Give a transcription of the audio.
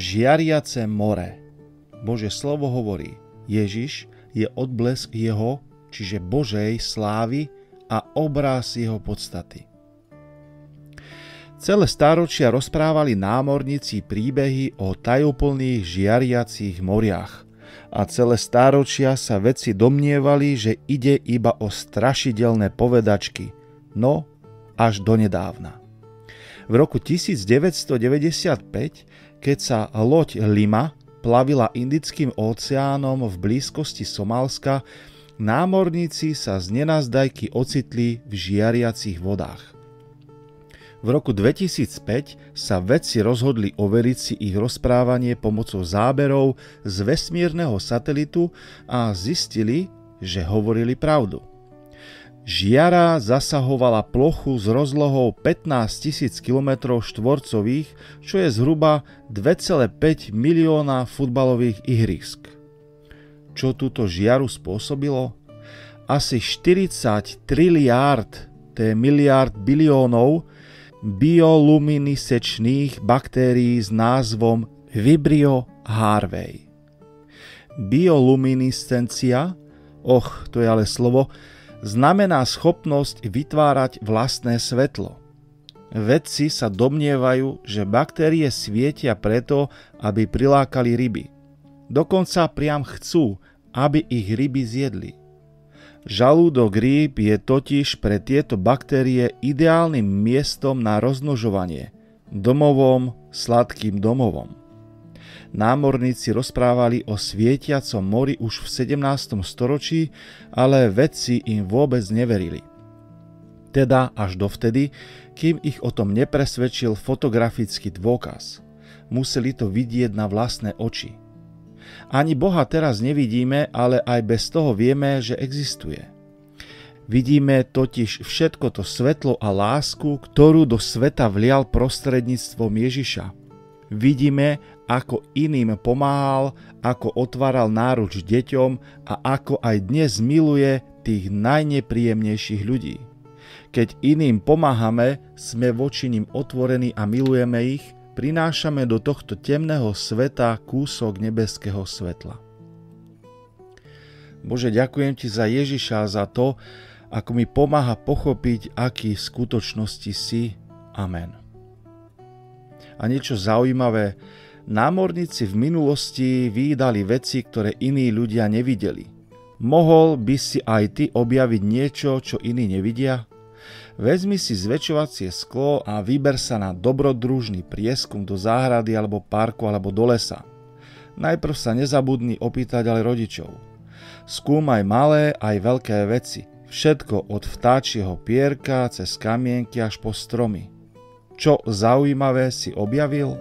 Žiariace more. Božie slovo hovorí, Ježiš je odblesk jeho, čiže Božej slávy a obraz jeho podstaty. Celé stáročia rozprávali námorníci príbehy o tajúplných žiariacich moriach a celé stáročia sa vedci domnievali, že ide iba o strašidelné povedačky, no až donedávna. V roku 1995, keď sa loď Lima plavila Indickým oceánom v blízkosti Somálska, námorníci sa z nenazdajky ocitli v žiariacich vodách. V roku 2005 sa vedci rozhodli overiť si ich rozprávanie pomocou záberov z vesmírneho satelitu a zistili, že hovorili pravdu. Žiara zasahovala plochu s rozlohou 15 000 km², čo je zhruba 2,5 milióna futbalových ihrisk. Čo túto žiaru spôsobilo? Asi 40 triliárd, to je miliárd biliónov, bioluminiscentných baktérií s názvom Vibrio Harvey. Bioluminiscencia, to je ale slovo, znamená schopnosť vytvárať vlastné svetlo. Vedci sa domnievajú, že baktérie svietia preto, aby prilákali ryby. Dokonca priam chcú, aby ich ryby zjedli. Žalúdok rýb je totiž pre tieto baktérie ideálnym miestom na rozmnožovanie, domovom, sladkým domovom. Námorníci rozprávali o svietiacom mori už v 17. storočí, ale vedci im vôbec neverili. Teda až dovtedy, kým ich o tom nepresvedčil fotografický dôkaz. Museli to vidieť na vlastné oči. Ani Boha teraz nevidíme, ale aj bez toho vieme, že existuje. Vidíme totiž všetko to svetlo a lásku, ktorú do sveta vlial prostredníctvom Ježiša. Vidíme, ako iným pomáhal, ako otváral náruč deťom a ako aj dnes miluje tých najnepríjemnejších ľudí. Keď iným pomáhame, sme voči nim otvorení a milujeme ich, prinášame do tohto temného sveta kúsok nebeského svetla. Bože, ďakujem Ti za Ježiša, za to, ako mi pomáha pochopiť, aký v skutočnosti si. Amen. A niečo zaujímavé, námorníci v minulosti vídali veci, ktoré iní ľudia nevideli. Mohol by si aj ty objaviť niečo, čo iní nevidia? Vezmi si zväčšovacie sklo a vyber sa na dobrodružný prieskum do záhrady alebo parku alebo do lesa. Najprv sa nezabudni opýtať ale rodičov. Skúmaj malé aj veľké veci. Všetko od vtáčieho pierka cez kamienky až po stromy. Čo zaujímavé si objavil?